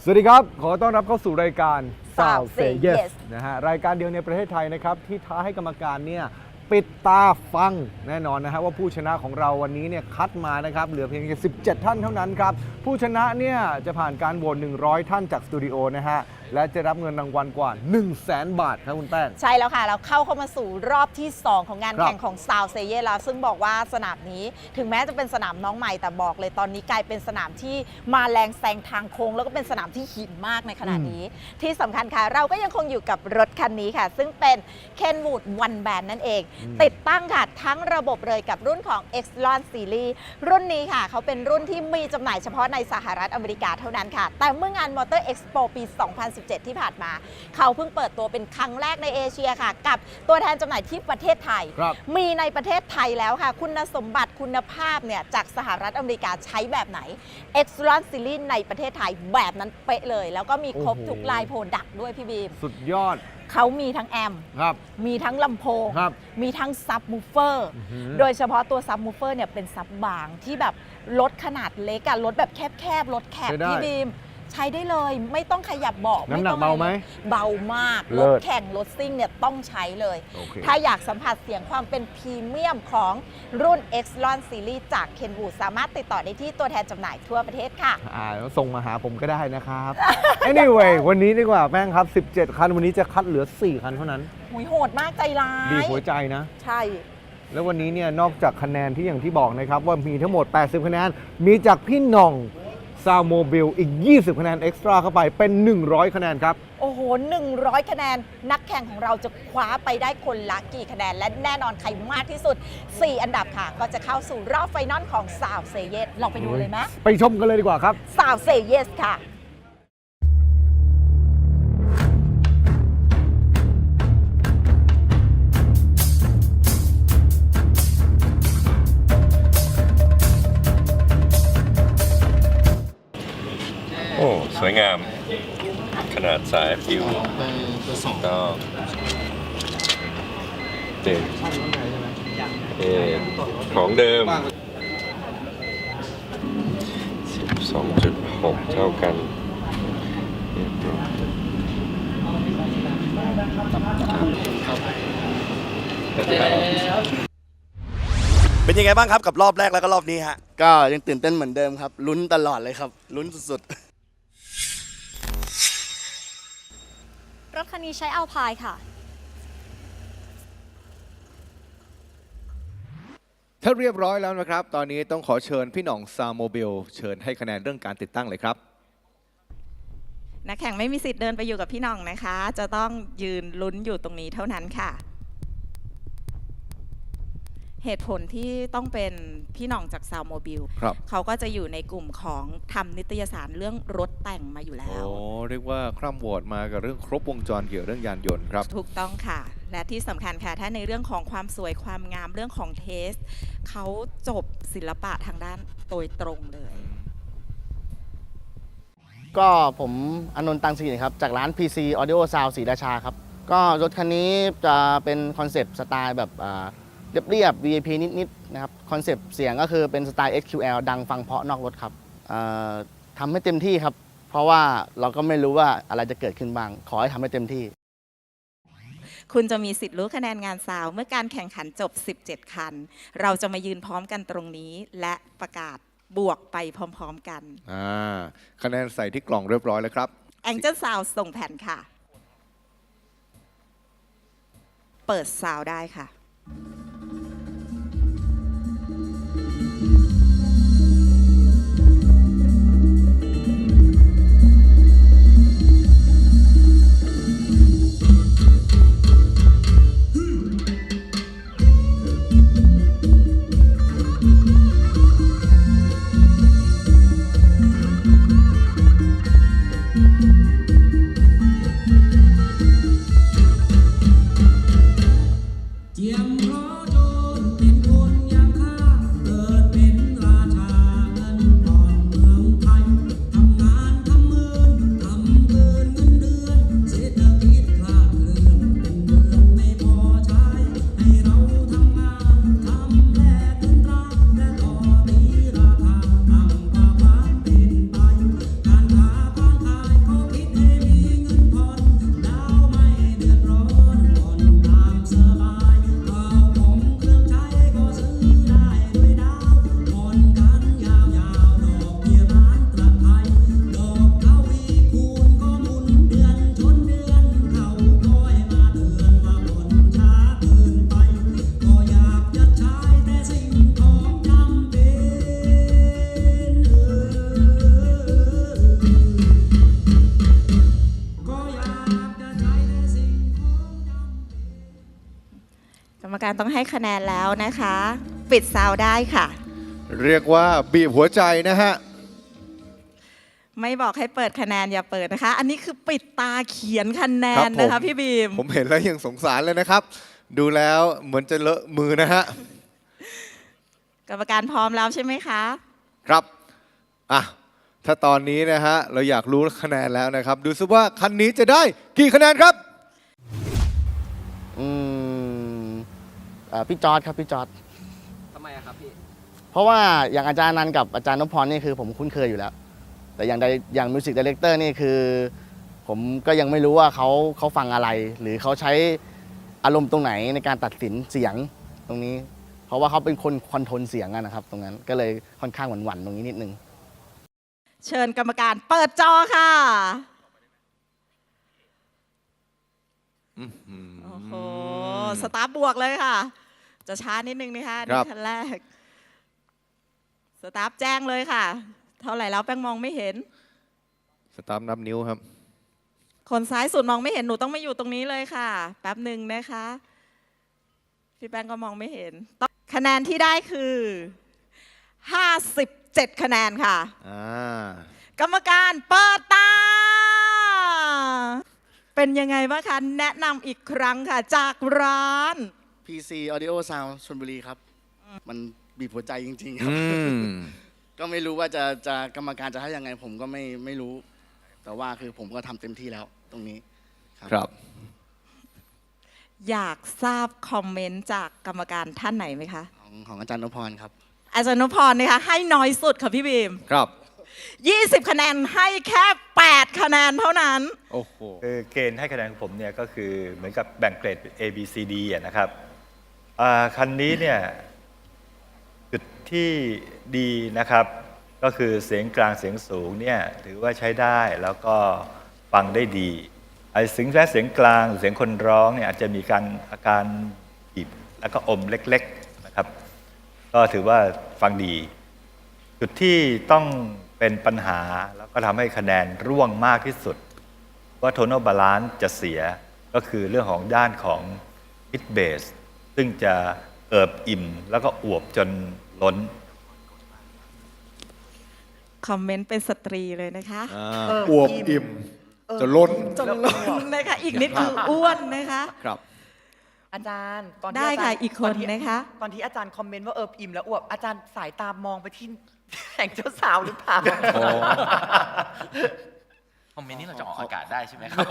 สวัสดีครับขอต้อนรับเข้าสู่รายการ Sound Say Yes นะฮะรายการเดียวในประเทศไทยนะครับที่ท้าให้กรรมการเนี่ยปิดตาฟังแน่นอนนะฮะว่าผู้ชนะของเราวันนี้เนี่ยคัดมานะครับเหลือเพียงแค่17 ท่านเท่านั้นครับผู้ชนะเนี่ยจะผ่านการโหวต100 ท่านจากสตูดิโอนะฮะและจะรับเงินรางวัลกว่า 100,000 บาทครับคุณแป้งใช่แล้วค่ะเราเข้ามาสู่รอบที่ 2 ของงานแข่งของ Sound Say Yes แล้วซึ่งบอกว่าสนามนี้ถึงแม้จะเป็นสนามน้องใหม่แต่บอกเลยตอนนี้กลายเป็นสนามที่มาแรงแซงทางโค้งแล้วก็เป็นสนามที่หินมากในขณะนี้ที่สำคัญค่ะเราก็ยังคงอยู่กับรถคันนี้ค่ะซึ่งเป็น Kenwood One Band นั่นเองติดตั้งค่ะทั้งระบบเลยกับรุ่นของ Exlon Series รุ่นนี้ค่ะเขาเป็นรุ่นที่มีจำหน่ายเฉพาะในสหรัฐอเมริกาเท่านั้นค่ะแต่เมื่องาน Motor Expo ปี 2017 ที่ผ่านมาเขาเพิ่งเปิดตัวเป็นครั้งแรกในเอเชียค่ะกับตัวแทนจำหน่ายที่ประเทศไทยมีในประเทศไทยแล้วค่ะคุณสมบัติคุณภาพเนี่ยจากสหรัฐอเมริกาใช้แบบไหน Exlon Series ในประเทศไทยแบบนั้นเป๊ะเลยแล้วก็มีครบทุกลายโปรดักต์ด้วยพี่บีมสุดยอดเขามีทั้งแอมป์มีทั้งลำโพงมีทั้งซับมูฟเฟอร์โดยเฉพาะตัวซับมูฟเฟอร์เนี่ยเป็นซับบางที่แบบรถขนาดเล็กอะรถแบบแคบๆรถแคบพี่บีมใช้ได้เลยไม่ต้องขยับเบาะน้ำหนักเบาไหมเบามากรถแข่งรถซิ่งเนี่ยต้องใช้เลยถ้าอยากสัมผัสเสียงความเป็นพรีเมียมของรุ่น Exlon Series จาก Kenwood สามารถติดต่อได้ที่ตัวแทนจำหน่ายทั่วประเทศค่ะส่งมาหาผมก็ได้นะครับ anyway วันนี้ดีกว่าแป้งครับ17 คันวันนี้จะคัดเหลือ4 คันเท่านั้นโหดมากใจร้ายดีหัวใจนะใช่แล้ววันนี้เนี่ยนอกจากคะแนนที่อย่างที่บอกนะครับว่ามีทั้งหมด80 คะแนนมีจากพี่หน่องซาวโมบิลอีก20 คะแนนเอ็กซ์ตร้าเข้าไปเป็น100 คะแนนครับโอ้โห100 คะแนนนักแข่งของเราจะคว้าไปได้คนละกี่คะแนนและแน่นอนใครมากที่สุด4 อันดับค่ะก็จะเข้าสู่รอบไฟนอลของ Sound Say Yes ลองไปดูเลยไหมไปชมกันเลยดีกว่าครับ Sound Say Yes ค่ะโอ้สวยงามขนาดสายฟิวก็เด็กของเดิม 12.6 เท่ากันเป็นยังไงบ้างครับกับรอบแรกแล้วก็รอบนี้ฮะก็ยังตื่นเต้นเหมือนเดิมครับลุ้นตลอดเลยครับลุ้นสุดๆรถคันนี้ใช้อัลพายค่ะถ้าเรียบร้อยแล้วนะครับตอนนี้ต้องขอเชิญพี่หน่องซาวโมบิลเชิญให้คะแนนเรื่องการติดตั้งเลยครับนักแข่งไม่มีสิทธิ์เดินไปอยู่กับพี่หน่องนะคะจะต้องยืนลุ้นอยู่ตรงนี้เท่านั้นค่ะเหตุผลที่ต้องเป็นพี่หน่องจากซาวโมบิลเขาก็จะอยู่ในกลุ่มของทำนิตยสารเรื่องรถแต่งมาอยู่แล้วเรียกว่าคร่ำวอดมากับเรื่องครบวงจรเกี่ยวเรื่องยานยนต์ครับถูกต้องค่ะและที่สำคัญค่ะถ้าในเรื่องของความสวยความงามเรื่องของเทสเขาจบศิลปะทางด้านโดยตรงเลยก็ผมอนนท์ตังศรีครับจากร้าน PC Audio Sound ศรีราชาครับก็รถคันนี้จะเป็นคอนเซปต์สไตล์แบบเรียบ VIP นิดๆนะครับคอนเซปต์เสียงก็คือเป็นสไตล์ SQL ดังฟังเพราะนอกรถครับทำให้เต็มที่ครับเพราะว่าเราก็ไม่รู้ว่าอะไรจะเกิดขึ้นบ้างขอให้ทำให้เต็มที่คุณจะมีสิทธิ์รู้คะแนนงานซาวเมื่อการแข่งขันจบ17 คันเราจะมายืนพร้อมกันตรงนี้และประกาศบวกไปพร้อมๆกันคะแนนใส่ที่กล่องเรียบร้อยแล้วครับ Angel Sound ส่งแผ่นค่ะเปิดซาวได้ค่ะเตรียมพร้อม ต้องให้คะแนนแล้วนะคะ ปิดซาวได้ค่ะ เรียกว่าบีบหัวใจนะฮะ ไม่บอกให้เปิดคะแนนอย่าเปิดนะคะ อันนี้คือปิดตาเขียนคะแน ครั น บผม นะคะพี่บีม ผมเห็นแล้วยังสงสารเลยนะครับ ดูแล้วเหมือนจะเลอะมือนะฮะ กรรมการพร้อมแล้วใช่ไหมคะ ครับอ่ะถ้าตอนนี้นะฮะเราอยากรู้คะแนนแล้วนะครับ ดูซิว่าคันนี้จะได้กี่คะแนนครับ อืมพี่จอร์ดครับพี่จอร์ด ทำไมอะครับพี่ เพราะว่าอย่างอาจารย์นันท์กับอาจารย์นพพรนี่คือผมคุ้นเคยอยู่แล้ว แต่อย่างมิวสิกดีเลกเตอร์นี่คือ ผมก็ยังไม่รู้ว่าเขาฟังอะไร หรือเขาใช้อารมณ์ตรงไหนในการตัดสินเสียงตรงนี้ เพราะว่าเขาเป็นคนคอนโทรลเสียงอะนะครับ ตรงนั้นก็เลยค่อนข้างหวั่นๆตรงนี้นิดนึง เชิญกรรมการเปิดจอค่ะโอ้โหสตาร์ทบวกเลยค่ะ จะช้านิดนึงนะคะ ครั นี่ บ คันแรก สตาร์ทแจ้งเลยค่ะ เท่าไหร่แล้วแป้งมองไม่เห็น สตาร์ทนับนิ้วครับ คนซ้ายสุดมองไม่เห็นหนูต้องมาอยู่ตรงนี้เลยค่ะ แป๊บหนึ่งนะคะพี่แป้งก็มองไม่เห็นคะแนนที่ได้คือ 57 คะแนนค่ะ กรรมการเปิดตา เป็นยังไงบ้างคะแนะนำอีกครั้งค่ะ จากร้าน PC Audio Sound ชลบุรีครับ มันบีบหัวใจจริงๆครับ ก็ไม่รู้ว่าจะกรรมการจะให้ยังไงผมก็ไม่รู้ แต่ว่าคือผมก็ทำเต็มที่แล้วตรงนี้ ครับ อยากทราบคอมเมนต์จากกรรมการท่านไหนไหมคะ ของอาจารย์นพพรครับ อาจารย์นพพรนะคะให้น้อยสุดค่ะพี่บีม ครับ 20 คะแนนให้แค่ 8 คะแนนเท่านั้น โอ้โห คือเกณฑ์ให้คะแนนของผมเนี่ยก็คือเหมือนกับแบ่งเกรด A B C D อะนะครับคันนี้เนี่ยจุดที่ดีนะครับ ก็คือเสียงกลางเสียงสูงเนี่ยถือว่าใช้ได้แล้วก็ฟังได้ดีไอ้เสียงแค่เสียงกลางเสียงคนร้องเนี่ยอาจจะมีอาการบีบแล้วก็อมเล็กๆนะครับ ก็ถือว่าฟังดี จุดที่ต้องเป็นปัญหาแล้วก็ทำให้คะแนนร่วงมากที่สุดว่าโทน al balance จะเสียก็คือเรื่องของด้านของ mid bass ซึ่งจะเอิบอิ่มแล้วก็อวบจนล้น คอมเมนต์เป็นสตรีเลยนะคะ อวบอิ่มจะล้น จนล้นนะคะอีกนิดคืออ้วนนะคะ ครับ อาจารย์ตอนที่ ได้ค่ะ าจารย์ อีกคน ตที่ นะคะ ตอนที่อาจารย์คอมเมนต์ว่าอิ่มแล้วอวบอาจารย์สายตามองไปที่ แห่งเจ้าสาวหรือเปล่า คอมเมนต์นี้เราจะออกอากาศได้ใช่ไหมครับ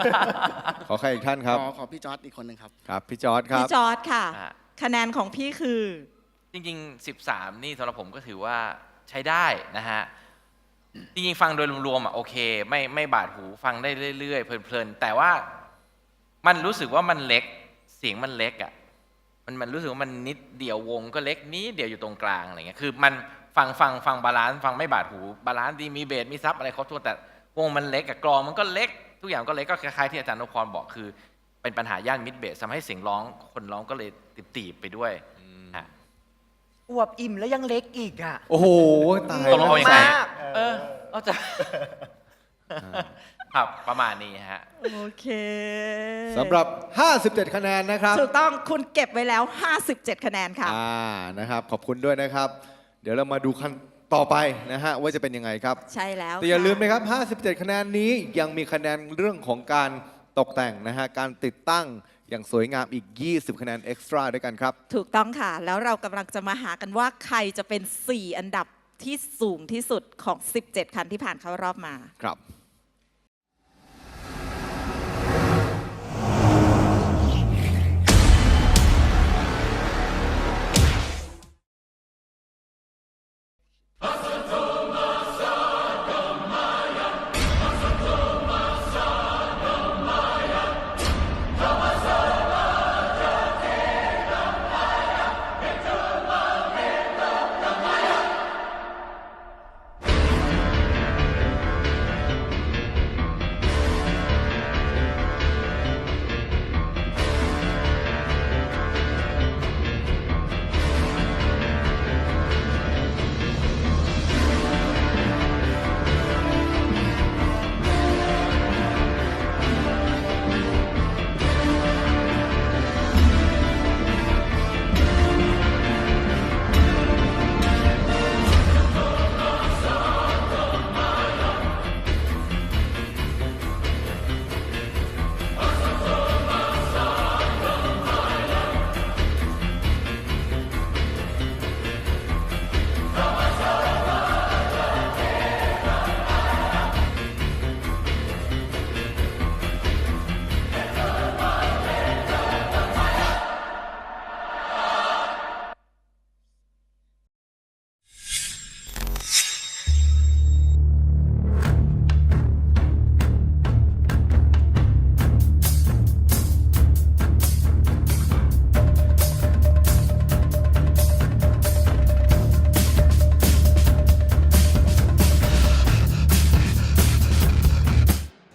ขอใครอีกท่านครับ ขอพี่จอร์ดอีกคนหนึ่งครับ ครับ พี่จอร์ดครับ พี่จอร์ดค่ะ อ่ะ คะแนนของพี่คือ จริงๆ 13 นี่สำหรับผมก็ถือว่าใช้ได้นะฮะ จริงๆ ฟังโดยรวมๆอ่ะโอเค ไม่บาดหูฟังได้เรื่อยๆ เพลินๆ แต่ว่ามันรู้สึกว่ามันเล็กเสียงมันเล็กอ่ะมันรู้สึกว่ามันนิดเดียววงก็เล็กนิดเดียวอยู่ตรงกลางอะไรเงี้ยคือมันฟังบาลานซ์ฟังไม่บาดหูบาลานซ์ดีมีเบสมีซับอะไรครบถ้วนแต่วงมันเล็กอะกลองมันก็เล็ก ทุกอย่างก็เล็กก็คล้ายๆที่อาจารย์นพพรบอกคือ เป็นปัญหาย่านมิดเบสทำให้เสียงร้องคนร้องก็เลยตีบๆไปด้วยฮะ อวบอิ่มแล้วยังเล็กอีกอ่ะ โอ้โห ตาย ตกลงเอายังไง มากเอาจะ ครับประมาณนี้ฮะ โอเค สำหรับ 57 คะแนนนะครับ ถูกต้องคุณเก็บไว้แล้ว 57 คะแนนค่ะ นะครับ ขอบคุณด้วยนะครับ เดี๋ยวเรามาดูคันต่อไปนะฮะว่าจะเป็นยังไงครับ ใช่แล้ว แต่อย่า ค่ะ ลืมนะครับ 57 คะแนนนี้ยังมีคะแนนเรื่องของการตกแต่งนะฮะ การติดตั้งอย่างสวยงามอีก 20 คะแนนเอ็กซ์ตร้าด้วยกันครับ ถูกต้องค่ะ แล้วเรากำลังจะมาหากันว่าใครจะเป็น 4 อันดับที่สูงที่สุดของ 17 คันที่ผ่านเข้ารอบมา ครับ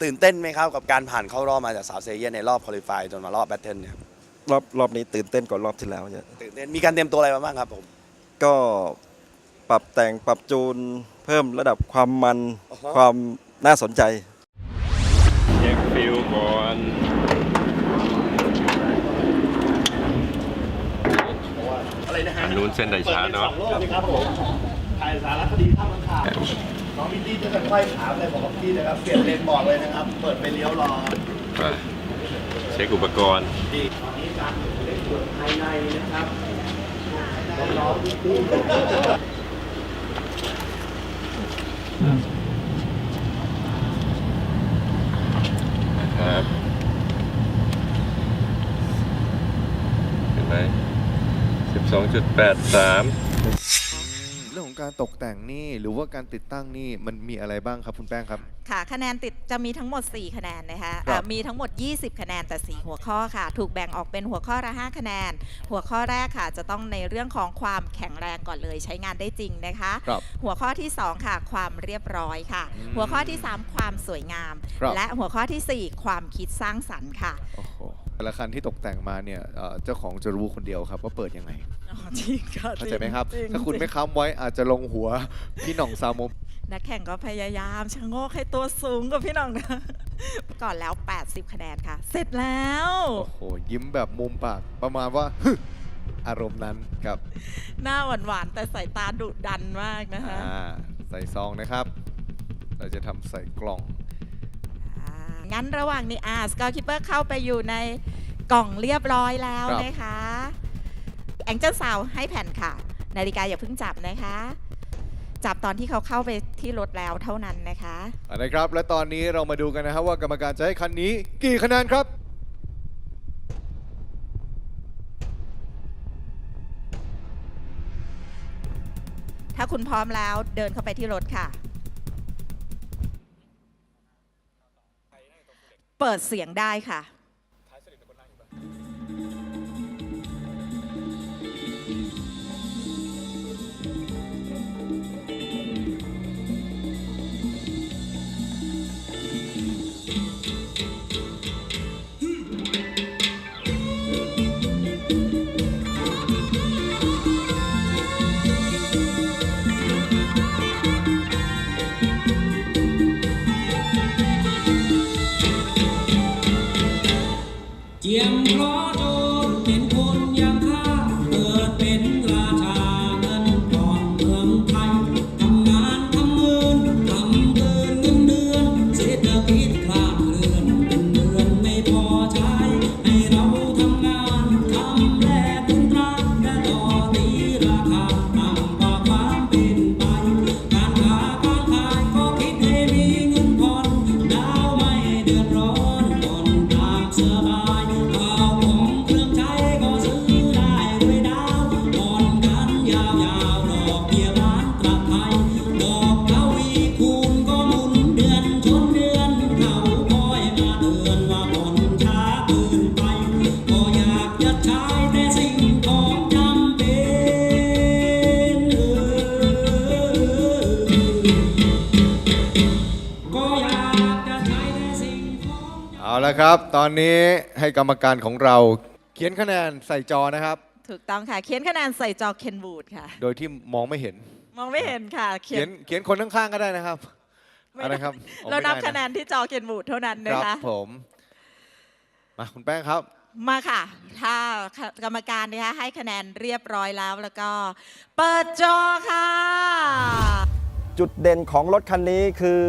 ตื่นเต้นไหมครับกับการผ่านเข้ารอบมาจากสาวเซเยในรอบคอลิฟายจนมารอบแบทเทิลเนี่ยครับ รอบนี้ตื่นเต้นกว่ารอบที่แล้วเยอะ ตื่นเต้นมีการเตรียมตัวอะไรมาบ้างครับผม ก็ปรับแต่งปรับจูนเพิ่มระดับความมัน อ๋อ ความน่าสนใจ เช็คฟิลก่อนอันนู้นเส้นได้ช้าเนาะ ครับผมถ่ายสารคดีข้ามข่าวน้องมิตตี้จะค่อยถามเลยบอกกับพี่นะครับ เปลี่ยนเลนบอกเลยนะครับ เปิดไปเลี้ยวรอ ไปเช็คอุปกรณ์ ดีตอนนี้การเล่นส่วนภายในนะครับน้องๆมิตตี้ นะครับเห็นไหม 12.83 เรื่องของการตกแต่งนี่หรือว่าการติดตั้งนี่มันมีอะไรบ้างครับคุณแป้งครับ ค่ะคะแนนติดจะมีทั้งหมด 4 คะแนนนะคะ ครับ มีทั้งหมด 20 คะแนนแต่ 4 หัวข้อค่ะ ถูกแบ่งออกเป็นหัวข้อละ 5 คะแนน หัวข้อแรกค่ะจะต้องในเรื่องของความแข็งแรงก่อนเลยใช้งานได้จริงนะคะ ครับ หัวข้อที่ 2 ค่ะ ความเรียบร้อยค่ะ หัวข้อที่ 3 ความสวยงาม ครับ และหัวข้อทีสี่ 4 ความคิดสร้างสรรค์ค่ะ โอ้โหแต่ละคันที่ตกแต่งมาเนี่ยเจ้าของจะรู้คนเดียวครับว่าเปิดยังไง จริงค่ะ เข้าใจไหมครับ จง ถ้าคุณไม่ค้ำไว้อาจจะลงหัวพี่หน่องซามม นักแข่งก็พยายามชะโงกให้ตัวสูงกว่าพี่หน้องนะ ก่อนแล้ว 80 คะแนนค่ะ เสร็จแล้ว โอ้โหยิ้มแบบมุมปากประมาณว่า ฮึอารมณ์นั้นครับ หน้าหวานๆแต่สายตาดุดันมากนะคะ ใส่ซองนะครับ เราจะทำใส่กล่อง งั้นระหว่างนี้สกอร์คิปเปอร์เข้าไปอยู่ในกล่องเรียบร้อยแล้ว ครับ นะคะแองเจิลซาวให้แผ่นค่ะ นาฬิกาอย่าเพิ่งจับนะคะ จับตอนที่เขาเข้าไปที่รถแล้วเท่านั้นนะคะ นะครับ และตอนนี้เรามาดูกันนะครับว่ากรรมการจะให้คันนี้กี่คะแนนครับ ถ้าคุณพร้อมแล้วเดินเข้าไปที่รถค่ะ เปิดเสียงได้ค่ะ เจียมเพราะโจรเป็นคนอย่างข้าเกิดเป็นราชาเงินทองเมืองไทยทำงานทำเงินทำเกินเงินเดือนเศรษฐกิจคลาดเคลื่อนเป็นเดือนไม่พอใช้ให้เราทำงานทำแลกเป็นตราและต่อตีราคาต่ำกว่าความเป็นไปการค้าการขายก็คิดให้มีเงินผ่อนดาวไม่เดือดร้อนผ่อนตามสบายข้าวของเครื่องใช้ก็ซื้อได้ด้วยดาวผ่อนกันยาวๆดอกเบี้ยล้านตราไทยดอกเท่าอีกคูณก็หมุนเดือนชนเดือนเขาคอยมาเตือนว่าผ่อนช้าเกินไปก็อยากจะใช้แต่สิ่งของจำเป็นก็อยากจะใช้แต่สิ่งของ เอาละครับ ตอนนี้ให้กรรมการของเราเขียนคะแนนใส่จอนะครับ ถูกต้องค่ะ เขียนคะแนนใส่จอเคนวูดค่ะ โดยที่มองไม่เห็น มองไม่เห็นค่ะ เขียนคนข้างๆก็ได้นะครับ ไม่ อะไร ได้ ครับอ๋อ เรานับ ไม่ได้ คะแนนที่จอเคนวูดเท่านั้น ค นะ รับ คะ ผม มาคุณแป้งครับ มาค่ะ ถ้ากรรมการนะคะให้คะแนนเรียบร้อยแล้วก็ เปิดจอค่ะ จุดเด่นของรถคันนี้คือ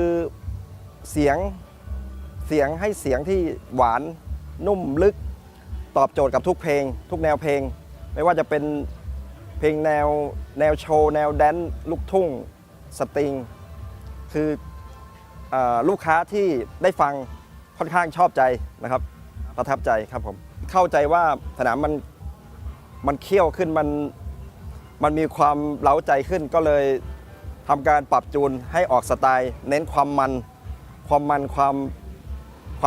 เสียงให้เสียงที่หวานนุ่มลึกตอบโจทย์กับทุกเพลง ทุกแนวเพลง ไม่ว่าจะเป็นเพลงแนวโชว์แนวแดนซ์ลูกทุ่งสตริง คือลูกค้าที่ได้ฟังค่อนข้างชอบใจนะครับ ประทับใจครับผม เข้าใจว่าสนามมันเขี้ยวขึ้นมันมีความเล้าใจขึ้นก็เลยทำการปรับจูนให้ออกสไตล์ เน้นควา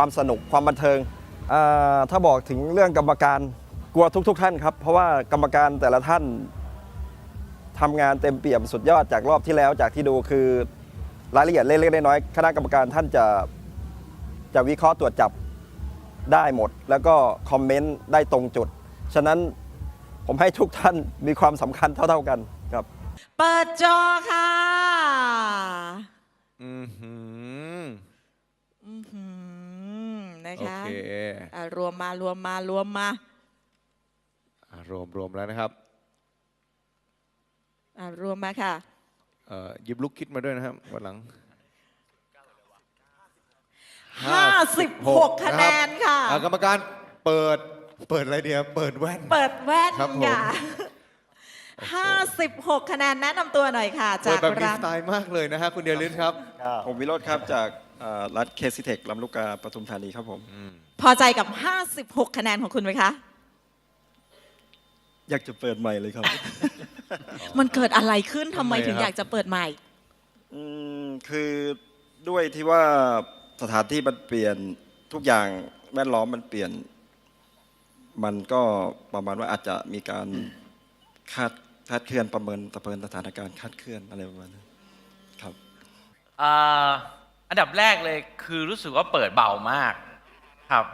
มสนุกความบันเทิงถ้าบอกถึงเรื่องกรรมการกลัวทุกท่านครับ เพราะว่ากรรมการแต่ละท่านทำงานเต็มเปี่ยมสุดยอดจากรอบที่แล้วจากที่ดูคือรายละเอียดเล็กๆน้อยๆคณะกรรมการท่านจะ จะวิเคราะห์ตรวจจับได้หมด แล้วก็คอมเมนต์ได้ตรงจุด ฉะนั้นผมให้ทุกท่านมีความสำคัญเท่าๆกันครับ เปิดจอค่ะ อือหือ นะ โอ คะ เค รวมมารวมมารวมมา รวมแล้วนะครับ รวมมาค่ะ หยิบลูกคิดมาด้วยนะครับวันหลัง 56 คะแนนค่ะ กรรมการเปิดอะไรเดียวเปิดแว่น เปิดแว่น ครับผม ค่ะ56 คะแนนแนะนำตัวหน่อยค่ะ เปิ จา ด ก แบบมี ร้าน สไตล์มากเลยนะฮะคุณเดียริสครับ ผมวิโรธครับจากรัฐเคซิเทคลำลูกกาปทุมธานีครับผม พอใจกับ 56 คะแนนของคุณไหมคะ อยากจะเปิดใหม่เลยครับ มันเกิดอะไรขึ้นทำไม ทำไม ถึง ครับ อยากจะเปิดใหม่ คือด้วยที่ว่าสถานที่มันเปลี่ยนทุกอย่างแวดล้อมมันเปลี่ยน มันก็ประมาณว่าอาจจะมีการคาดเคลื่อนประเมินสถานการณ์คาดเคลื่อนอะไรประมาณนั้นครับ อันดับแรกเลยคือรู้สึกว่าเปิดเบามากครับ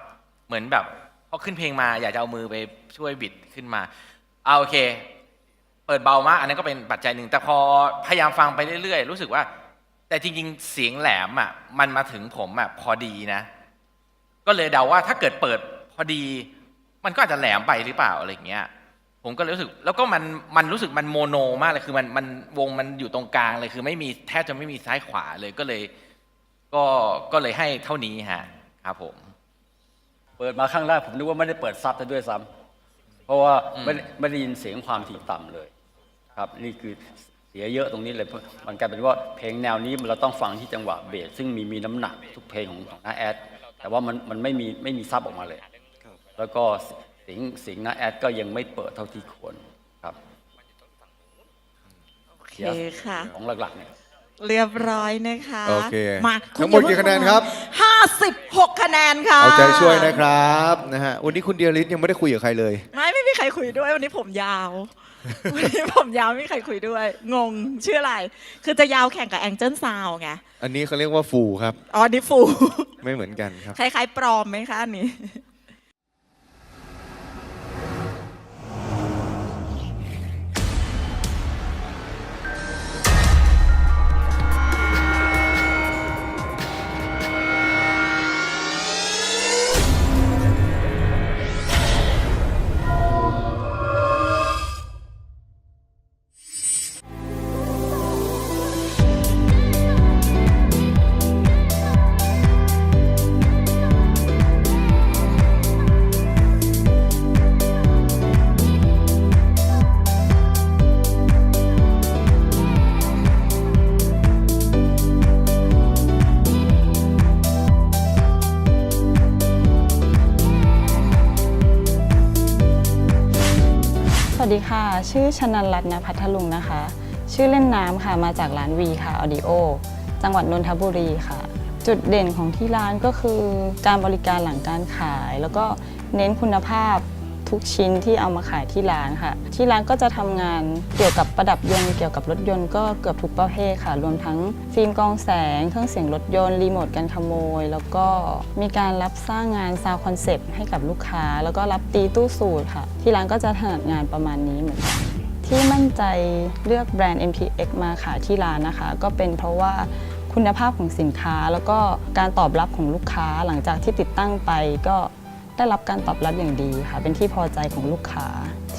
เหมือนแบบพอขึ้นเพลงมาอยากจะเอามือไปช่วยบิดขึ้นมาโอเค เปิดเบามากอันนั้นก็เป็นปัจจัยหนึ่งแต่พอพยายามฟังไปเรื่อยๆรู้สึกว่าแต่จริงๆเสียงแหลมอ่ะมันมาถึงผมอ่ะพอดีนะ ก็เลยเดาว่าถ้าเกิดเปิดพอดี มันก็อาจจะแหลมไปหรือเปล่าอะไรอย่างเงี้ยผมก็เลยรู้สึกแล้วก็มันรู้สึกมันโมโนมากเลยคือมันวงมันอยู่ตรงกลางเลยคือไม่มีแทบจะไม่มีซ้ายขวาเลยก็เลยให้เท่านี้ฮะครับผม เปิดมาครั้งแรกผมนึกว่าไม่ได้เปิดซับด้วยซ้ำเพราะว่าไม่ได้ยินเสียงความถี่ต่ำเลยครับนี่คือเสียเยอะตรงนี้เลยมันกลายเป็นว่าเพลงแนวนี้เราต้องฟังที่จังหวะเบสซึ่งมีน้ำหนักทุกเพลงของน้าแอดแต่ว่ามันไม่มีซับออกมาเลยแล้วก็เสียงน้าแอดก็ยังไม่เปิดเท่าที่ควรครับ โอเคค่ะ ของหลักๆเนี่ย เรียบร้อยนะคะ โอเค มา ทั้งหมดกี่คะแนนครับ 56 คะแนนค่ะ เอาใจช่วยนะครับนะฮะวันนี้คุณเดียริสยังไม่ได้คุยกับใครเลย ไม่มีใครคุยด้วยวันนี้ผมยาว วันนี้ผมยาวไม่มีใครคุยด้วย งงชื่ออะไร คือจะยาวแข่งกับแองเจิลซาวไง อันนี้เขาเรียกว่าฟูครับ อ๋อนี่ฟู ไม่เหมือนกันครับ คล้ายๆปลอมไหมคะอันนี้ สวัสดีค่ะ ชื่อชนันรัตน์ ณ พัทลุงนะคะ ชื่อเล่นน้ำค่ะ มาจากร้านวีค่ะ ออดิโอ จังหวัดนนทบุรีค่ะ จุดเด่นของที่ร้านก็คือการบริการหลังการขาย แล้วก็เน้นคุณภาพทุกชิ้นที่เอามาขายที่ร้านค่ะ ที่ร้านก็จะทำงานเกี่ยวกับประดับยนต์ เกี่ยวกับรถยนต์ก็เกือบทุกประเภทค่ะ รวมทั้งฟิล์มกรองแสง เครื่องเสียงรถยนต์ รีโมทกันขโมย แล้วก็มีการรับสร้างงานซาวด์คอนเซปต์ให้กับลูกค้า แล้วก็รับตีตู้สูตรค่ะ ที่ร้านก็จะถนัดงานประมาณนี้เหมือนกันที่มั่นใจเลือกแบรนด์ MTX มาขายที่ร้านนะคะ ก็เป็นเพราะว่าคุณภาพของสินค้า แล้วก็การตอบรับของลูกค้าหลังจากที่ติดตั้งไปก็ได้รับการตอบรับอย่างดีค่ะเป็นที่พอใจของลูกค้า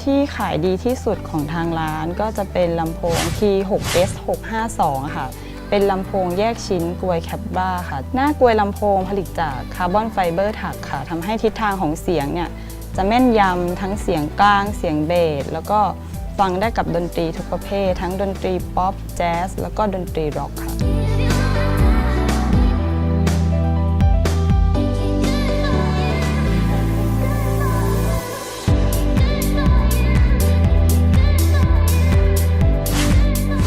ที่ขายดีที่สุดของทางร้านก็จะเป็นลำโพง T6S652 ค่ะเป็นลำโพงแยกชิ้นกลวยแคปบ้าค่ะหน้ากลวยลำโพงผลิตจากคาร์บอนไฟเบอร์ถักค่ะทำให้ทิศทางของเสียงเนี่ยจะแม่นยำทั้งเสียงกลางเสียงเบสแล้วก็ฟังได้กับดนตรีทุกประเภททั้งดนตรีป๊อปแจ๊สแล้วก็ดนตรีร็อกค่ะ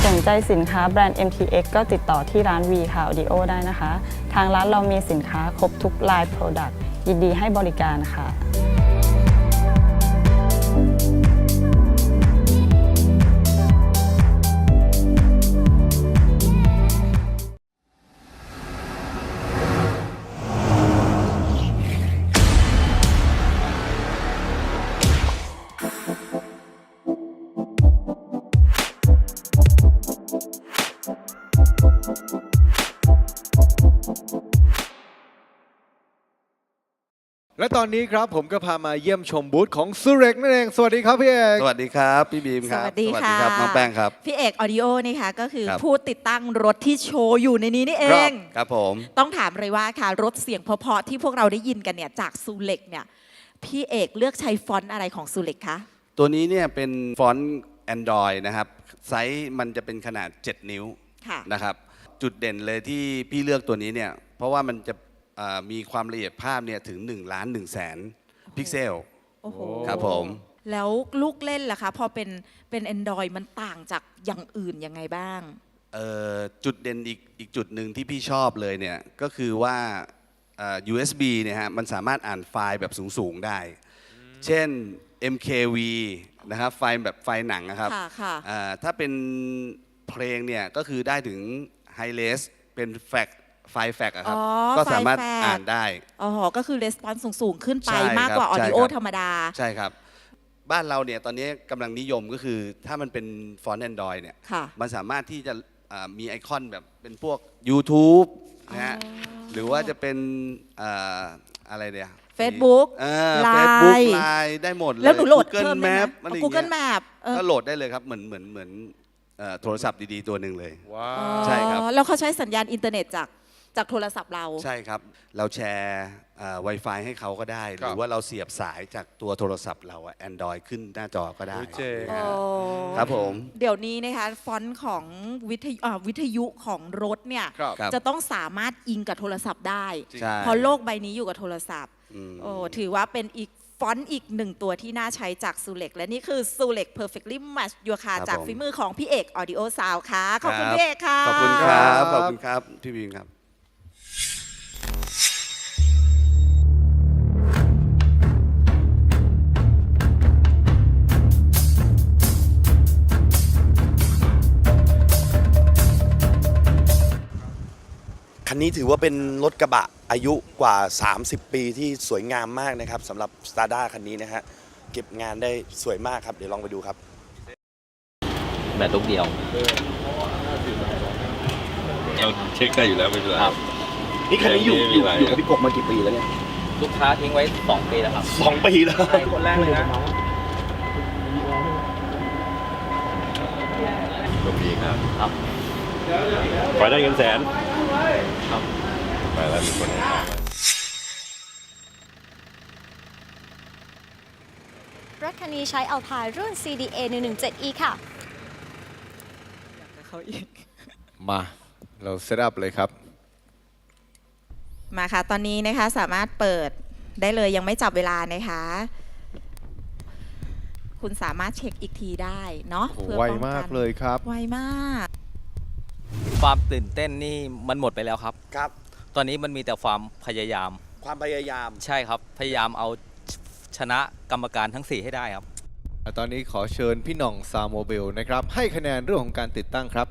สนใจสินค้าแบรนด์ MTX ก็ติดต่อที่ร้าน V ค่ะ Audio ได้นะคะ ทางร้านเรามีสินค้าครบทุก Line Product ยินดีให้บริการค่ะ และตอนนี้ครับผมก็พามาเยี่ยมชมบูธของซูเร็กนั่นเองสวัสดีครับพี่เอก สวัสดีครับพี่บีมครับ สวัสดีค่ะ น้องแป้งครับ พี่เอกออดิโอนี่ค่ะก็คือ ครับ ผู้ติดตั้งรถที่โชว์อยู่ในนี้นี่เอง ครับผม ต้องถามเลยว่าค่ะรถเสียงเพราะๆที่พวกเราได้ยินกันเนี่ยจากซูเล็กเนี่ยพี่เอกเลือกใช้ฟอนต์อะไรของซูเล็กคะ ตัวนี้เนี่ยเป็นฟอนต์ Android นะครับไซส์มันจะเป็นขนาด 7 นิ้ว ค่ะ นะครับจุดเด่นเลยที่พี่เลือกตัวนี้เนี่ยเพราะว่ามันจะมีความละเอียดภาพเนี่ยถึง1,100,000 พิกเซล โอ้โห ครับผม แล้วลูกเล่นล่ะคะพอเป็น Android มันต่างจากอย่างอื่นยังไงบ้าง จุดเด่นอีกจุดหนึ่งที่พี่ชอบเลยเนี่ยก็คือว่าUSB เนี่ยฮะมันสามารถอ่านไฟล์แบบสูงๆได้ เช่น MKV นะครับไฟล์แบบไฟล์หนังนะครับ ค่ะค่ะ ถ้าเป็นเพลงเนี่ยก็คือได้ถึง High Res เป็นไฟล์แฟกอะครับ อ๋อ ก็สามารถ ไฟล์แฟก อ่านได้ อ๋อก็คือ response สูงๆ ขึ้นไป ใช่ครับ มากกว่า ใช่ audio ครับ ธรรมดา ใช่ครับ บ้านเราเนี่ยตอนนี้กำลังนิยมก็คือถ้ามันเป็นฟอนต์ Android เนี่ย ค่ะ มันสามารถที่จะมีไอคอนแบบเป็นพวก YouTube นะฮะหรือว่าจะเป็นอะไรเนี่ย Facebook เฟซบุ๊ก Line ไลน์ได้หมดเลย แล้วหนูโหลด Google เพิ่มได้ไหม Map อะไรอย่างเงี้ย Google Map ก็โหลดได้เลยครับเหมือนโทรศัพท์ดีๆตัวหนึ่งเลย ว้า อ๋อ ใช่ครับ แล้วเขาใช้สัญญาณอินเทอร์เน็ตจากโทรศัพท์เรา ใช่ครับ เราแชร์ Wi-Fi ให้เขาก็ได้ หรือว่าเราเสียบสายจากตัวโทรศัพท์เรา Android ขึ้นหน้าจอก็ได้ โอ้เจ๋ง นะฮะ โอ้ ครับผม เดี๋ยวนี้นะคะฟอนต์ของวิทยุของรถเนี่ย ครับ ครับ จะต้องสามารถอิงกับโทรศัพท์ได้ ใช่ เพราะโลกใบนี้อยู่กับโทรศัพท์ อืม โอ้ถือว่าเป็นอีกฟอนต์อีกหนึ่งตัวที่น่าใช้จากซูเล็กและนี่คือซูเล็ก Perfectly Match Your Car ครับ จาก ผม ฝีมือของพี่เอก Audio Sound ค่ะ ขอบคุณ รับ พี่เอกค่ะ ขอบคุณครับ ขอบคุณครับ พี่บีมครับ คันนี้ถือว่าเป็นรถกระบะอายุกว่า 30 ปีที่สวยงามมากนะครับสำหรับ Strada คันนี้นะฮะเก็บงานได้สวยมากครับ เดี๋ยวลองไปดูครับ แบบลูกเดียว เราเช็คได้อยู่แล้วไม่เป็นไร นี่คันนี้อยู่ ไม่มีอะไร กับพี่กบมากี่ปีแล้วเนี่ย ลูกค้าทิ้งไว้ 2 ปีแล้วครับ 2 ปีแล้ว คนแรกเลยนะ โชคดีครับ ครับ ขอให้ได้เงินแสน ครับ ไปแล้วมีคนให้ขาย รถคันนี้ใช้ Alpine รุ่น CDA 117E ค่ะ มาเราเซตอัพเลยครับ มาค่ะ ตอนนี้นะคะสามารถเปิดได้เลยยังไม่จับเวลานะคะ คุณสามารถเช็คอีกทีได้เนาะ โอ้ เพื่อ ไว ป้อง มาก กัน เลยครับ ไวมาก ความตื่นเต้นนี่มันหมดไปแล้วครับ ครับ ตอนนี้มันมีแต่ความพยายาม ความพยายาม ใช่ครับ พยายามเอาชนะกรรมการทั้ง 4 ให้ได้ครับ ตอนนี้ขอเชิญพี่หน่องซาโมเบลนะครับให้คะแนนเรื่องของการติดตั้งครับ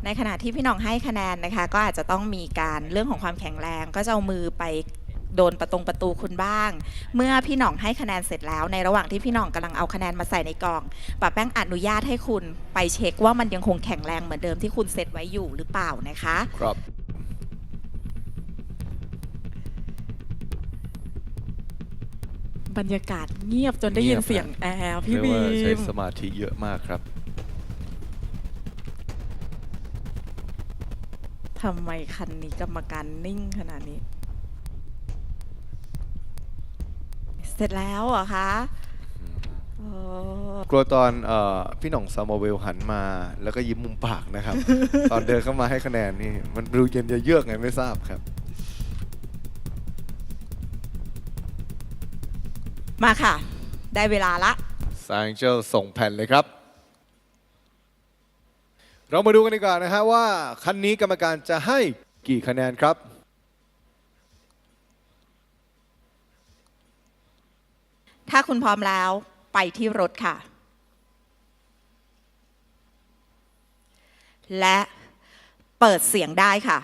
ในขณะที่พี่หน้องให้คะแนนนะคะ ก็อาจจะต้องมีการเรื่องของความแข็งแรงก็จะเอามือไปโดนประตูคุณบ้าง เมื่อพี่หน่องให้คะแนนเสร็จแล้ว ในระหว่างที่พี่หน่องกำลังเอาคะแนนมาใส่ในกล่องป้าแป้งอนุญาตให้คุณไปเช็คว่ามันยังคงแข็งแรงเหมือนเดิมที่คุณเซตไว้อยู่หรือเปล่านะคะ ครับ บรรยากาศเงียบจนได้ยินเสียงแอร์พี่บี เรียกว่าใช้ ม สมาธิเยอะมากครับ ทำไมคันนี้กรรมการนิ่งขนาดนี้ เสร็จแล้วเหรอคะโอ้ กลัวตอนพี่หน่องซาโมเบลหันมาแล้วก็ยิ้มมุมปากนะครับ ตอนเดินเข้ามาให้คะแนนนี่มันดูเย็นเยือกไงไม่ทราบครับ มาค่ะ ได้เวลาละ ซางเจลส่งแผ่นเลยครับ เรามาดูกันดีกว่านะฮะว่าคันนี้กรรมการจะให้กี่คะแนนครับ ถ้าคุณพร้อมแล้วไปที่รถค่ะ และเปิดเสียงได้ค่ะ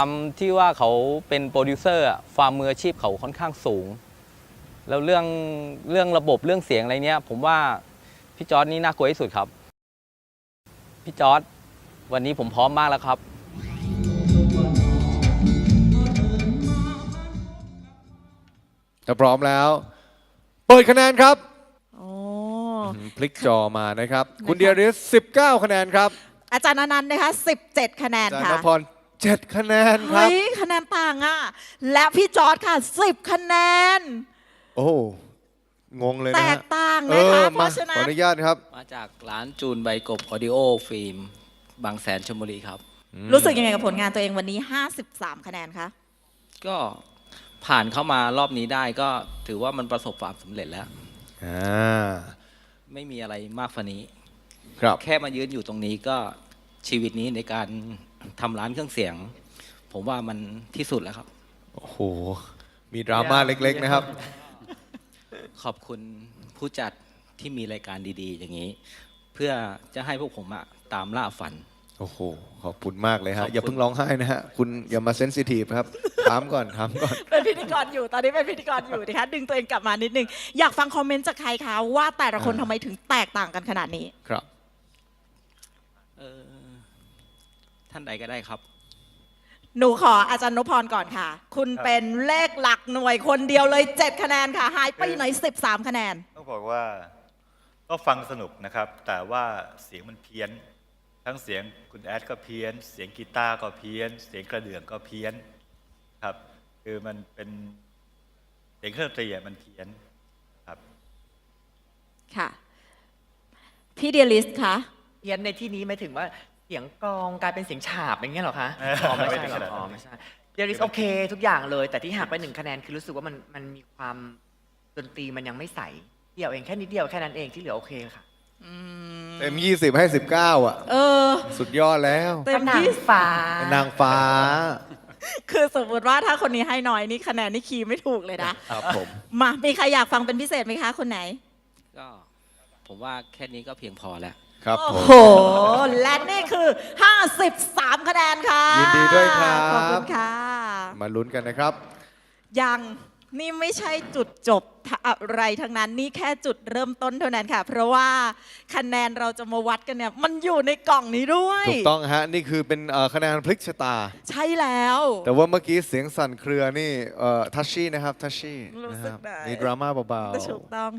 ความที่ว่าเขาเป็นโปรดิวเซอร์ความมืออาชีพเขาค่อนข้างสูง แล้วเรื่องระบบเรื่องเสียงอะไรเนี้ยผมว่าพี่จอร์จนี่น่ากลัวที่สุดครับพี่จอร์จวันนี้ผมพร้อมมากแล้วครับ ถ้าพร้อมแล้ว เปิดคะแนนครับ โอ้ พลิกจอมานะครับ คุณเดียริส19 คะแนนครับ อาจารย์อนันต์นะคะ17 คะแนน อาจารย์ ค่ะ นพร7 คะแนนครับ เฮ้ยคะแนนต่างอ่ะ และพี่จอร์ดค่ะ10 คะแนน โอ้ งงเลยนะ แต ฮะ กต่างนะคะเพ มา ราะฉะ ข นั้ อน อนุญาตครับ มาจากร้านจูนใบกบออดิโอฟิล์มบางแสนชลบุรีครับ รู้สึกยังไงกับผลงานตัวเองวันนี้ 53 คะแนนคะ ก็ผ่านเข้ามารอบนี้ได้ก็ถือว่ามันประสบความสำเร็จแล้ว ไม่มีอะไรมากกว่านี้ ครับ แค่มายืนอยู่ตรงนี้ก็ชีวิตนี้ในการทำร้านเครื่องเสียง ผมว่ามันที่สุดแล้วครับ โอ้โห มีดราม่าเล็กๆนะครับ ขอบคุณผู้จัดที่มีรายการดีๆ อย่างนี้ เพื่อจะให้พวกผมตามล่าฝัน โอ้โห ขอบคุณมากเลย ขอบ ฮะ คุณ อย่าเพิ่งร้องไห้นะฮะ คุณอย่ามาเซนซิทีฟครับ ถามก่อน เป็นพิธีกรอยู่ตอนนี้เป็นพิธีกรอยู่นะคะดึงตัวเองกลับมานิดนึง อยากฟังคอมเมนต์จากใครคะว่าแต่ละคนทำไมถึงแตกต่างกันขนาดนี้ ครับ ท่านใดก็ได้ครับ หนูขออาจารย์นพพรก่อนค่ะ คุณเป็นเลขหลักหน่วยคนเดียวเลย 7 คะแนนค่ะ หายไปไหน 13 คะแนน ต้องบอกว่าก็ฟังสนุกนะครับ แต่ว่าเสียงมันเพี้ยน ทั้งเสียงคุณแอดก็เพี้ยน เสียงกีตาร์ก็เพี้ยน เสียงกระเดื่องก็เพี้ยนครับ คือมันเป็นเสียงเครื่องดนตรีมันเพี้ยนครับ ค่ะ พี่เดียลิสคะ เพี้ยนในที่นี้หมายถึงว่าเสียงกลองกลายเป็นเสียงฉาบอย่างเงี้ยเหรอคะอ๋อไม่ใช่เหรออ๋อไม่ใช่เดริสโอเคทุกอย่างเลย แต่ที่หักไป1 คะแนนคือรู้สึกว่ามันมีความดนตรีมันยังไม่ใสเดียวเองแค่นิดเดียวแค่นั้นเองที่เหลือโอเคค่ะ เต็ม 20 ให้ 19 อ่ะ สุดยอดแล้ว เต็มที่ฟ้า นางฟ้า คือสมมติว่าถ้าคนนี้ให้น้อยนี่คะแนนนี่คีย์ไม่ถูกเลยนะ ครับผม มามีใครอยากฟังเป็นพิเศษไหมคะคนไหน ก็ผมว่าแค่นี้ก็เพียงพอแล้ว ครับผ โอ้ ม โห และนี่คือ 53 คะแนนค่ะ ยินดีด้วยครับ ขอบคุณค่ะ มาลุ้นกันนะครับ ยังนี่ไม่ใช่จุดจบอะไรทั้งนั้นนี่แค่จุดเริ่มต้นเท่านั้นค่ะ เพราะว่าคะแนนเราจะมาวัดกันเนี่ยมันอยู่ในกล่องนี้ด้วย ถูกต้องฮะ นี่คือเป็นคะแนนพลิกชะตา ใช่แล้ว แต่ว่าเมื่อกี้เสียงสั่นเครือนี่ทัชชี่นะครับ ทัชชี่ รู้ นะ สึ ค ก รับ ได้ มีดราม่าเบา ถูกต้อง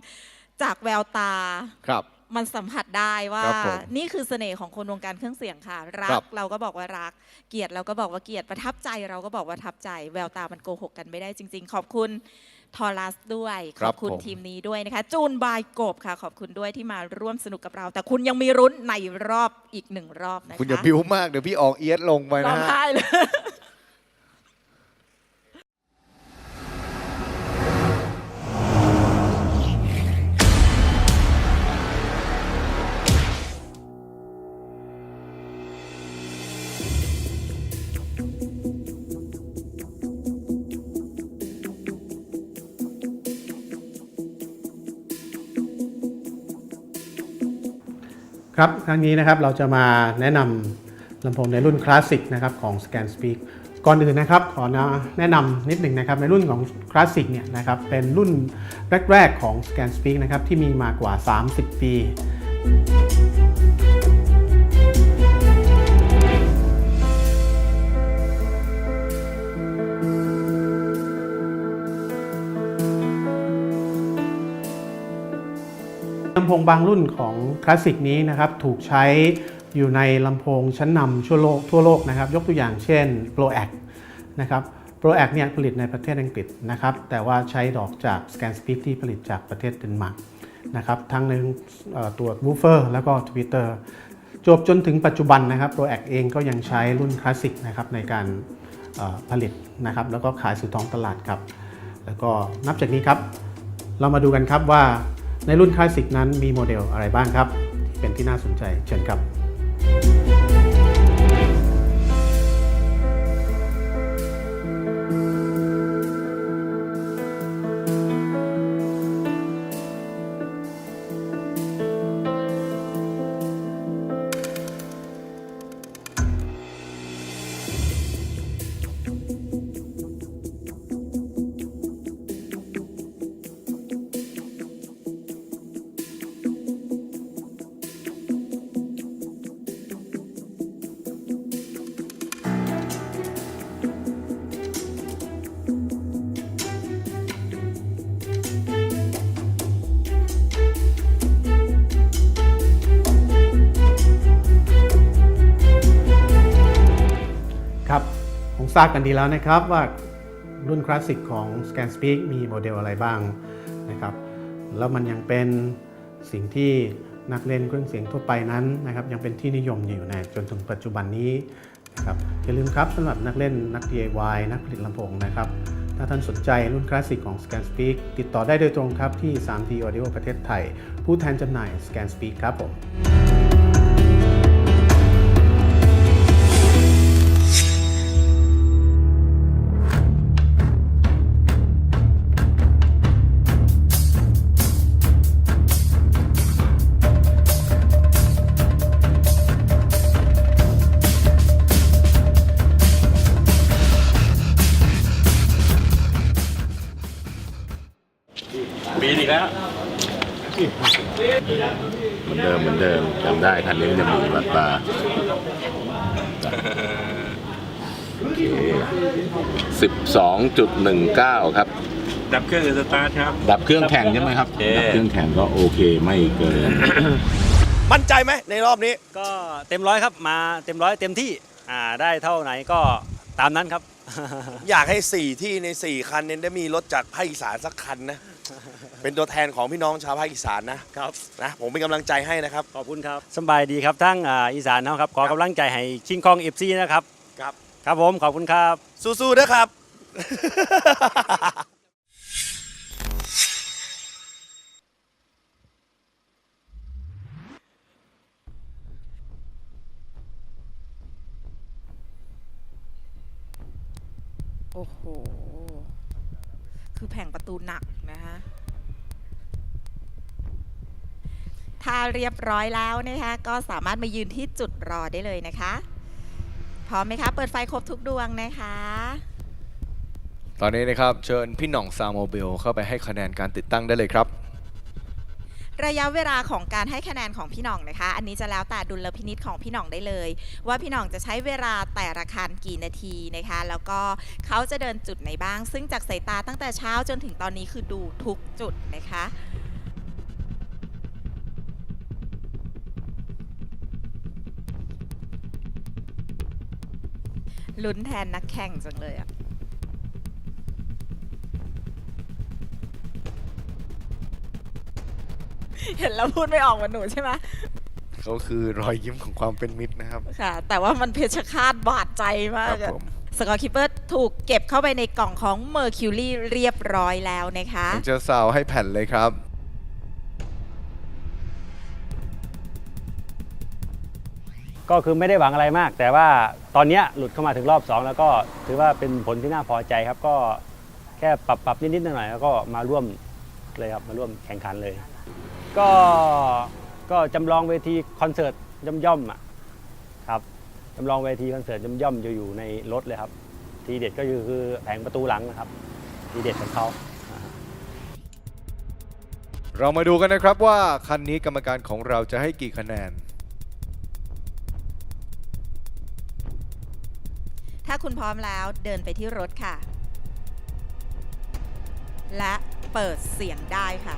จากแววตา ๆ ครับ มันสัมผัสได้ว่า ครับผม นี่คือเสน่ห์ของคนวงการเครื่องเสียงค่ะ รั ครั ก บ เราก็บอกว่ารัก เกลียดเราก็บอกว่าเกลียดประทับใจเราก็บอกว่าทับใจ แววตามันโกหกกันไม่ได้จริง ๆ ขอบคุณทอรัสด้วย ขอบคุณทีมนี้ด้วยนะคะ จูนบายกบค่ะ ขอบคุณด้วยที่มาร่วมสนุกกับเรา แต่คุณยังมีรุ้นในรอบอีก1 รอบนะคะ คุณอย่าบิ้วมาก เดี๋ยวพี่ออกเอียดลงไป ร้อ นะ ง ฮะ ไห้เลย ครับครั้งนี้นะครับเราจะมาแนะนำลำโพงในรุ่นคลาสสิกนะครับของ Scan Speak ก่อนอื่นนะครับขอแนะนำนิดหนึ่งนะครับในรุ่นของคลาสสิกเนี่ยนะครับเป็นรุ่นแรกๆของ Scan Speak นะครับที่มีมากว่า 30 ปี ลำโพงบางรุ่นของคลาสสิกนี้นะครับถูกใช้อยู่ในลำโพงชั้นนำทั่วโลกนะครับยกตัวอย่างเช่น ProAct นะครับ ProAct เนี่ยผลิตในประเทศอังกฤษนะครับแต่ว่าใช้ดอกจาก Scan Speak ที่ผลิตจากประเทศเดนมาร์กนะครับทั้งในตัว Woofer แล้วก็ทวิตเตอร์จบจนถึงปัจจุบันนะครับ ProAct เองก็ยังใช้รุ่นคลาสสิกนะครับในการผลิตนะครับแล้วก็ขายสู่ท้องตลาดครับแล้วก็นับจากนี้ครับเรามาดูกันครับว่าในรุ่นคลาสสิกนั้นมีโมเดลอะไรบ้างครับที่เป็นที่น่าสนใจเชิญครับ ค ทราบกันดีแล้วนะครับว่ารุ่นคลาสสิกของ ScanSpeak มีโมเดลอะไรบ้างนะครับแล้วมันยังเป็นสิ่งที่นักเล่นเครื่องเสียงทั่วไปนั้นนะครับยังเป็นที่นิยมอยู่ในจนถึงปัจจุบันนี้นะครับอย่าลืมครับสำหรับนักเล่นนัก DIY นักผลิตลำโพงนะครับถ้าท่านสนใจรุ่นคลาสสิกของ ScanSpeak ติดต่อได้โดยตรงครับที่ 3T Audio ประเทศไทยผู้แทนจำหน่าย ScanSpeak ครับผม ปีอีกแล้วเหมือนเดิมจำได้คันนี้มันจะมีบัตรตาโอเค12.19 ครับ ดับเครื่องสตาร์ทครับ ดับเครื่องแข่งใช่ไหมครับดับเครื่องแข่งก็โอเคไม่เกิน มั่นใจไหมในรอบนี้ ก็เต็มร้อยครับมาเต็มร้อยเต็มที่ได้เท่าไหนก็ตามนั้นครับ อยากให้ 4 ที่ใน 4 คันเนี่ยได้มีรถจากภาคอีสานสักคันนะ เป็นตัวแทนของพี่น้องชาวภาคอีสานนะครับนะผมเป็นกำลังใจให้นะครับ ขอบคุณครับสบายดีครับทั้งอีสานนะครับขอกำลังใจให้ชิงคองเอฟซีนะครับครับผมขอบคุณครับสู้ๆนะครับ โอ้โหคือแผงประตูหนักนะคะถ้าเรียบร้อยแล้วนะคะก็สามารถมายืนที่จุดรอได้เลยนะคะพร้อมไหมคะเปิดไฟครบทุกดวงนะคะ ตอนนี้นะครับเชิญพี่หน่องซาวโมบิลเข้าไปให้คะแนนการติดตั้งได้เลยครับ ระยะเวลาของการให้คะแนนของพี่หน่องนะคะอันนี้จะแล้วแต่ดุลพินิจของพี่หน่องได้เลยว่าพี่หน่องจะใช้เวลาแต่ละคันกี่นาทีนะคะแล้วก็เขาจะเดินจุดไหนบ้างซึ่งจากสายตาตั้งแต่เช้าจนถึงตอนนี้คือดูทุกจุดนะคะลุ้นแทนนักแข่งจังเลยอะเห็นแล้วพูดไม่ออกเหมือนหนูใช่ไหมเขาคือรอยยิ้มของความเป็นมิตรนะครับค่ะแต่ว่ามันเพชฌฆาตบาดใจมากสกอร์คิปเปอร์ถูกเก็บเข้าไปในกล่องของ Mercury เรียบร้อยแล้วนะคะจะสาวให้แผ่นเลยครับก็คือไม่ได้หวังอะไรมากแต่ว่าตอนนี้หลุดเข้ามาถึงรอบ2แล้วก็ถือว่าเป็นผลที่น่าพอใจครับก็แค่ปรับนิดๆหน่อยๆแล้วก็มาร่วมเลยครับมาร่วมแข่งขันเลยก็จำลองเวทีคอนเสิร์ตย่อมๆครับจำลองเวทีคอนเสิร์ตย่อมๆอยู่ในรถเลยครับทีเด็ดก็คือแผงประตูหลังนะครับทีเด็ดของเขาเรามาดูกันนะครับว่าคันนี้กรรมการของเราจะให้กี่คะแนนถ้าคุณพร้อมแล้วเดินไปที่รถค่ะและเปิดเสียงได้ค่ะ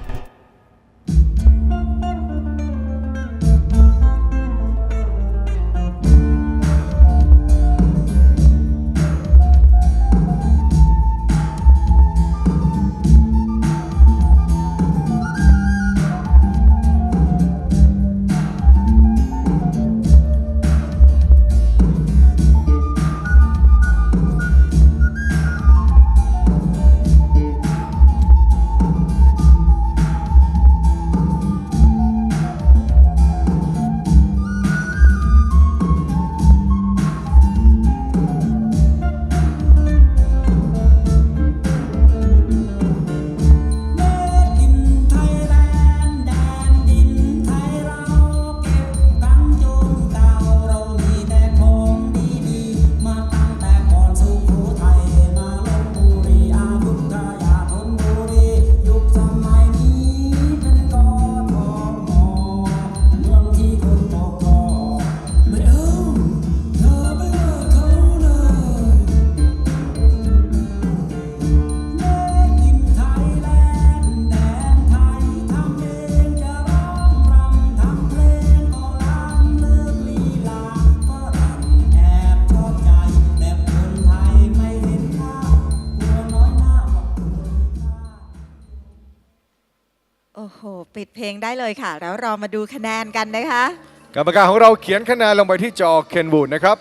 โหปิดเพลงได้เลยค่ะ แล้วเรามาดูคะแนนกันนะคะ กรรมการของเราเขียนคะแนนลงไปที่จอเคนบูดนะครับ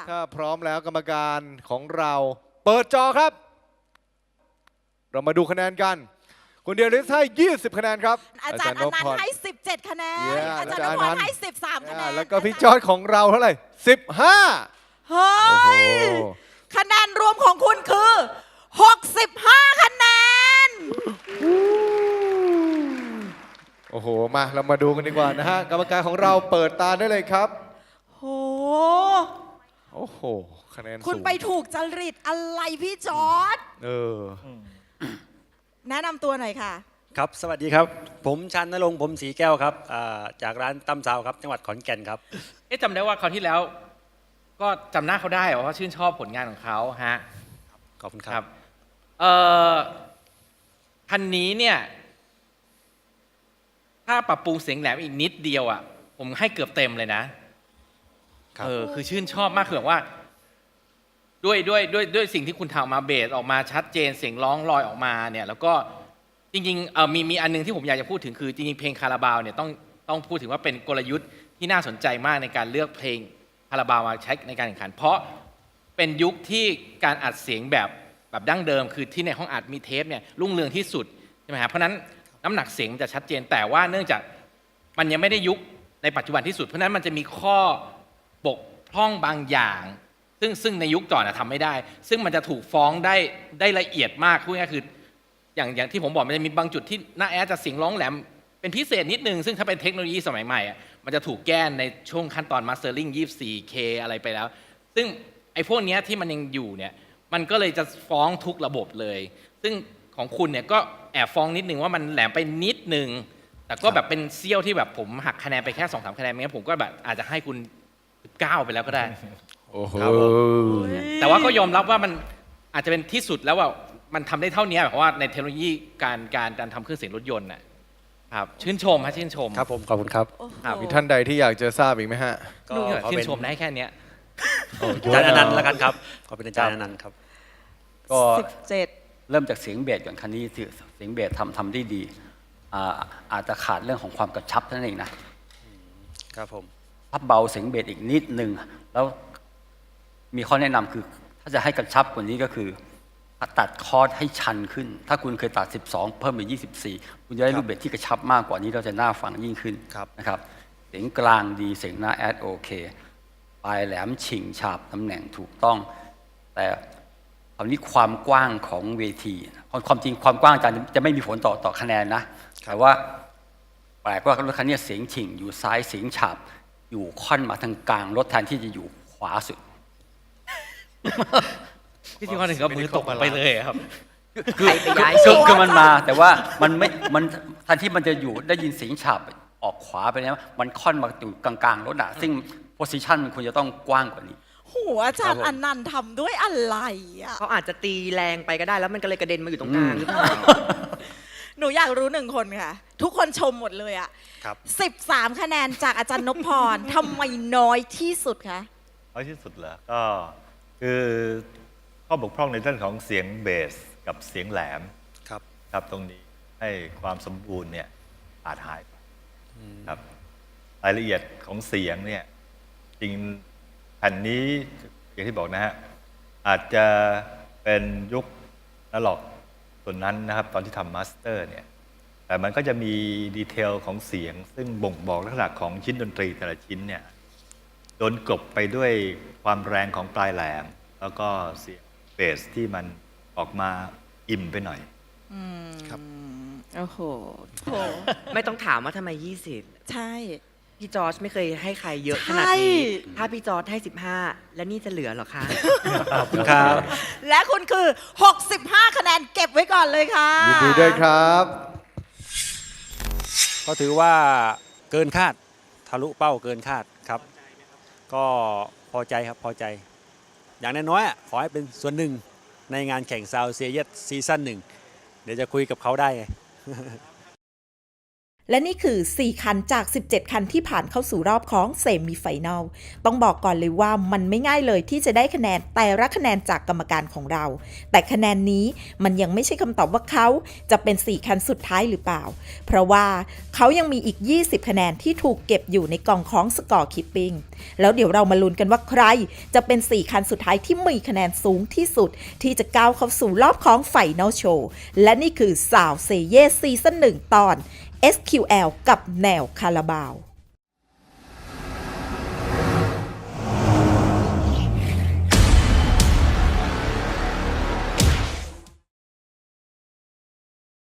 ถ้าพร้อมแล้วกรรมการของเราเปิดจอครับ เรามาดูคะแนนกัน คุณเดียริสให้ 20 คะแนนครับ อาจารย์อนันต์ให้ 17 คะแนน อาจารย์นพพรให้ 13 คะแนน แล้วก็พี่จอร์ดของเราเท่าไหร่ 15 เฮ้ย คะแนนรวมของคุณคือ 65 คะแนน โอ้โห มาเรามาดูกันดีกว่านะฮะ กรรมการของเราเปิดตาได้เลยครับ โห โอ้โห คะแนนสูง คุณไปถูกจริตอะไรพี่จอร์ดแนะนำตัวหน่อยค่ะ ครับ สวัสดีครับ ผมชันนรงค์ ผมสีแก้วครับจากร้านตั้มซาวครับ จังหวัดขอนแก่นครับ จำได้ว่าคราวที่แล้ว ก็จำหน้าเขาได้ว่าชื่นชอบผลงานของเขาฮะ ขอบคุณครับ คันนี้เนี่ย ถ้าปรับปรุงเสียงแหลมอีกนิดเดียวอ่ะ ผมให้เกือบเต็มเลยนะ คือชื่นชอบมากคือแบบว่าด้วยสิ่งที่คุณทำมาเบสออกมาชัดเจนเสียงร้องลอยออกมาเนี่ย แล้วก็จริงๆมีอันนึงที่ผมอยากจะพูดถึงคือจริงๆเพลงคาราบาวเนี่ยต้องพูดถึงว่าเป็นกลยุทธ์ที่น่าสนใจมากในการเลือกเพลงคาราบาวมาใช้ในการแข่งขัน เพราะเป็นยุคที่การอัดเสียงแบบดั้งเดิมคือที่ในห้องอัดมีเทปเนี่ยรุ่งเรืองที่สุดใช่ไหมครับเพราะนั้นน้ำหนักเสียงจะชัดเจนแต่ว่าเนื่องจากมันยังไม่ได้ยุคในปัจจุบันที่สุดเพราะนั้นมันจะมีข้อบกพร่องบางอย่างซึ่งในยุคก่อนทำไม่ได้ ซึ่งมันจะถูกฟ้องได้ละเอียดมากพูดง่ายๆคืออย่างที่ผมบอกมันจะมีบางจุดที่หน้าแอดจะเสียงร้องแหลมเป็นพิเศษนิดนึงซึ่งถ้าเป็นเทคโนโลยีสมัยใหม่มันจะถูกแก้ในช่วงขั้นตอนมาสเตอร์ลิง 24K อะไรไปแล้วซึ่งไอ้พวกนี้ที่มันยังอยู่เนี่ยมันก็เลยจะฟ้องทุกระบบเลยซึ่งของคุณเนี่ยก็แอบฟ้องนิดนึงว่ามันแหลมไปนิดนึงแต่ก็แบบเป็นเซี่ยวที่แบบผมหักคะแนนไปแค่ 2-3 คะแนนงั้นผมก็แบบอาจจะให้คุณ9ไปแล้วก็ได้โอ้โห แต่ว่าก็ยอมรับว่ามันอาจจะเป็นที่สุดแล้วว่ามันทำได้เท่านี้เพราะว่าในเทคโนโลยีการทำเครื่องเสียงรถยนต์นะครับชื่นชมฮะชื่นชม ครับผมขอบคุณครับ มีท่านใดที่อยากจะทราบอีกไหมฮะ ก็ชื่นชมได้แค่เนี้ย อาจารย์อนันต์แล้วกันครับขอเป็นอาจารย์อนันต์ครับ ก็ 17 เริ่มจากเสียงเบสก่อนคันนี้เสียงเบสทำได้ดีอาจจะขาดเรื่องของความกระชับนั่นเองนะครับผมพับเบาเสียงเบสอีกนิดนึงแล้วมีข้อแนะนำคือถ้าจะให้กระชับกว่านี้ก็คือตัดคอร์ดให้ชันขึ้น ถ้าคุณเคยตัด 12 เพิ่มเป็น24 คุณจะได้รูปเบสที่กระชับมากกว่านี้เราจะน่าฟังยิ่งขึ้นนะครับเสียงกลางดีเสียงหน้าแอดโอเคปลายแหลมฉิงฉาบตำแหน่งถูกต้องแต่คราวนี้ความกว้างของเวทีความจริงความกว้างจะไม่มีผลต่อคะแนนนะแต่ว่าแปลกว่ารถคันนี้เสียงฉิงอยู่ซ้ายเสียงฉาบอยู่ค่อนมาทางกลางรถแทนที่จะอยู่ขวาสุดพี่ทีมถึงกับมือตกไปเลยครับคือมันมาแต่ว่ามันแทนที่มันจะอยู่ได้ยินเสียงฉาบออกขวาไปแล้วมันค่อนมาอยู่กลางๆรถซึ่งโพสิชันมันควรจะต้องกว้างกว่านี้หัวอาจารย์อนันต์ทำด้วยอะไรอ่ะเขาอาจจะตีแรงไปก็ได้แล้วมันก็เลยกระเด็นมาอยู่ตรงกลางหรือเปล่า หนูอยากรู้หนึ่งคนค่ะ ทุกคนชมหมดเลยอ่ะ13 คะแนนจากอาจารย์นพพรทำไมน้อยที่สุดคะน้อยที่สุดเหรอก็คือข้อบกพร่องในเรื่องของเสียงเบสกับเสียงแหลมครับตรงนี้ให้ความสมบูรณ์เนี่ยอาจหายไปครับรายละเอียดของเสียงเนี่ยจริงแผ่นนี้อย่างที่บอกนะฮะอาจจะเป็นยุคอนาล็อกส่วนนั้นนะครับตอนที่ทำมาสเตอร์เนี่ยแต่มันก็จะมีดีเทลของเสียงซึ่งบ่งบอกลักษณะของชิ้นดนตรีแต่ละชิ้นเนี่ยโดนกลบไปด้วยความแรงของปลายแหลมแล้วก็เสียงเบสที่มันออกมาอิ่มไปหน่อยครับ โอ้โห ไม่ต้องถามว่าทำไม 20 ใช่พี่จอร์จไม่เคยให้ใครเยอะขนาดนี้ถ้าพี่จอร์จให้ 15 แล้วนี่จะเหลือหรอคะขอบคุณครับ และคุณคือ 65 คะแนนเก็บไว้ก่อนเลยค่ะยินดีด้วยครับก็ถือว่าเกินคาดทะลุเป้าเกินคาดครับก็พอใจครับพอใจอย่างน้อยๆขอให้เป็นส่วนหนึ่งในงานแข่งซาวเซียสซีซั่น 1เดี๋ยวจะคุยกับเขาได้ไง และนี่คือ 4 คันจาก 17 คันที่ผ่านเข้าสู่รอบของเซมิไฟแนลต้องบอกก่อนเลยว่ามันไม่ง่ายเลยที่จะได้คะแนนแต่ละคะแนนจากกรรมการของเราแต่คะแนนนี้มันยังไม่ใช่คำตอบว่าเขาจะเป็น 4 คันสุดท้ายหรือเปล่าเพราะว่าเขายังมีอีก 20 คะแนนที่ถูกเก็บอยู่ในกล่องของสกอร์คีปปิ้งแล้วเดี๋ยวเรามาลุ้นกันว่าใครจะเป็น 4 คันสุดท้ายที่มีคะแนนสูงที่สุดที่จะก้าวเข้าสู่รอบของไฟแนลโชว์และนี่คือสาวเซเย่ซีซั่น 1 ตอนSQL กับแนวคาราบาว